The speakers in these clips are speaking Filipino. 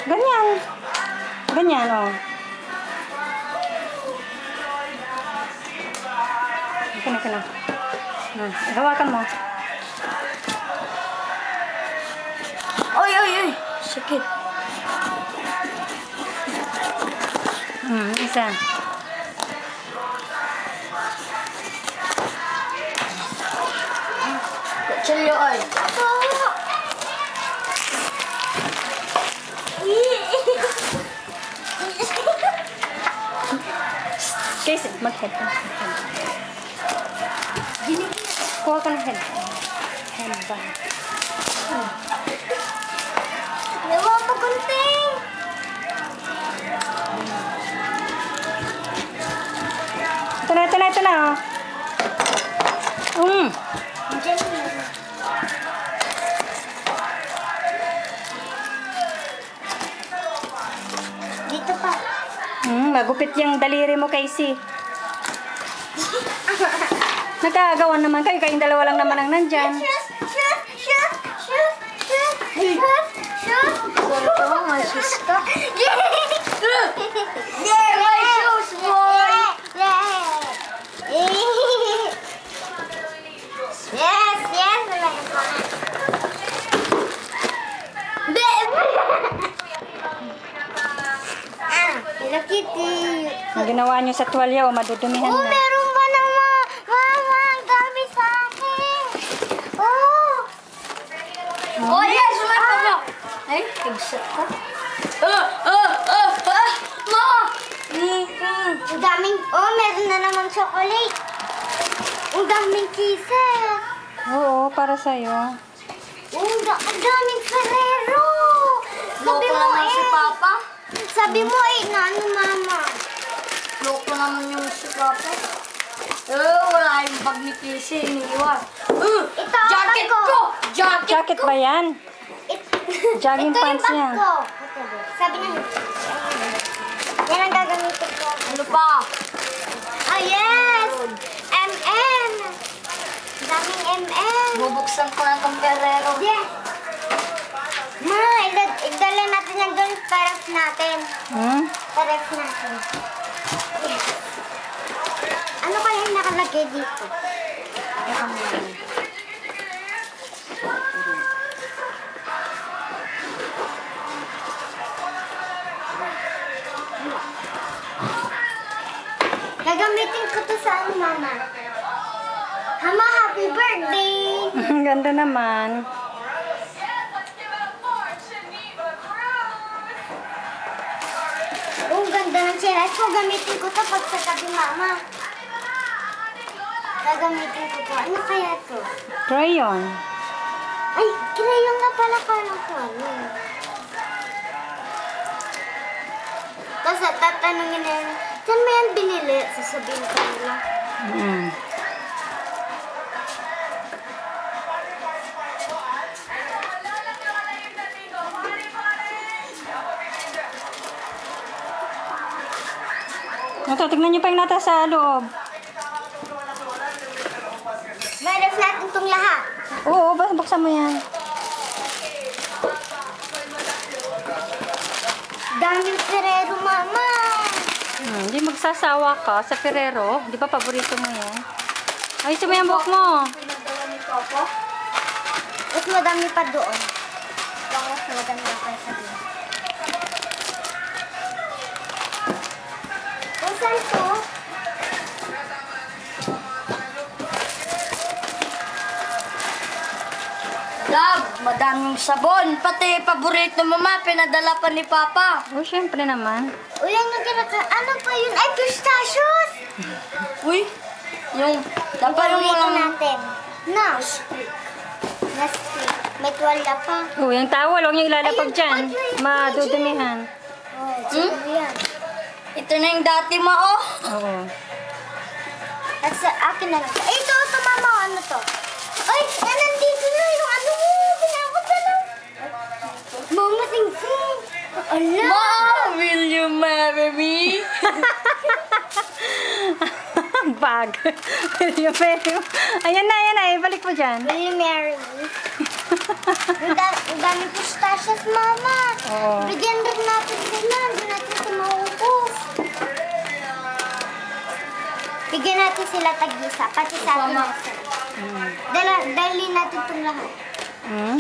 Ganyan. Ganyan, oh. Ika na. Hawakan mo. Oy, oy, oy. Sakit. Isa. Chilyoon. Guys, mag-headphone. Kuha ka ng headphone. Headband. Nawa pa gunting. Ito na, oh. Dito pa. Magupit yung daliri mo, Casey. Nagkagawa naman kayo. Kayong dalawa lang naman ang nandyan. Shoot! My sister. Yeah, my shoes, boy. Yes. Hello, Kitty. Ang ginawa nyo sa tuwalya, o madudumihan Oh, na. meron ba naman? Mama, ang dami sa akin. Oh. Oh, yes. Sumat mo. Ay, nagsak ka. Mama. Ang daming, meron na naman chocolate. Ang daming kisses. Oo, para sa'yo. Ang daming Ferrero. Sabi mo si Papa. Sabi mo ano, Mama? Loko naman yung si Papa. Wala yung bag ni Casey, iniiwan. Ito jacket ko! Jacket ba yan? Jogging pants ito niya. yung bag ko. Sabi niya, yan ang gagamitin ko. Ano pa? Yes! M&M! Daming M&M. Bubuksan ko na itong Ferrero. Yes! Ma, idala natin yan doon sa ref natin. Sa ref natin. Yes. Ano kaya yung nakalagay dito? Gagamitin ko to sa ano, Mama? Mama, happy birthday! Ganda naman. Oh, ganda ng chinelas ko. Gamitin ko to pag sa gabi, Mama. Gagamitin ko to. Ano kaya to? Crayon. Ay, crayon nga pala ko. Tapos tatanungin na yun, saan mo yan binili? Sasabihin ko nila. Ito, tignan nyo pa yung nata sa loob. May ref natin itong lahat. Oo, buksan mo yan. Daming Ferrero, Mama. Hindi magsasawa ka sa Ferrero. Di ba paborito mo yan? Ayusin mo yung buhok mo. Pinagdala ni Papa. Mas madami pa doon. Mas madami pa sa doon. Kung saan to? Love, madaming sabon. Pati paborito mama, pinadala pa ni Papa. Oh, syempre naman. Uy, ano pa yun? Ay, pistachios! Uy, yung... Dapat yung natin. Nesquik. May tuwalya pa. Oh, yung towel, huwag nyo ilalapag Ayun, dyan. wait. Madudumihan. Yan. Ito na yung dati mo, oh. Oo. At sa akin na lang. Ay, ito, mama, ano to? Ay, nandito na yung ano mo. Pinakot na lang. Mama, sing-sing. Ala. Ma, will you marry me? Bag. Ayan na. Ibalik mo dyan. Will you marry me? Ang daming pistachios, mama. Oo. Bigyan rin sila tag-isa, pati sa atin. Dali natin itong lahat. Hmm?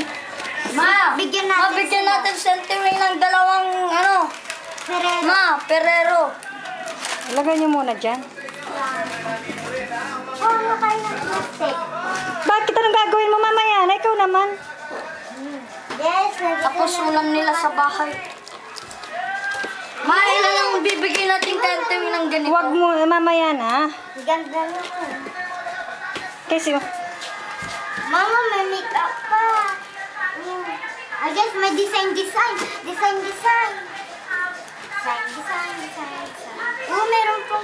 Bigyan natin Mabigyan natin Century ng dalawang, Ferrero. Ferrero. Ilagay niyo muna dyan. Oh, ano kayo ng plastic? Bakit anong gagawin mo mamaya? Na ikaw naman. Yes, nandito Tapos na. ulam nila sa bahay. Ilan ang bibigyan natin Century ng ganito? Huwag mo, mamaya na. Ganda naman. Kasi, Mama, may make-up pa. I guess may design. Design. Oh, meron pa.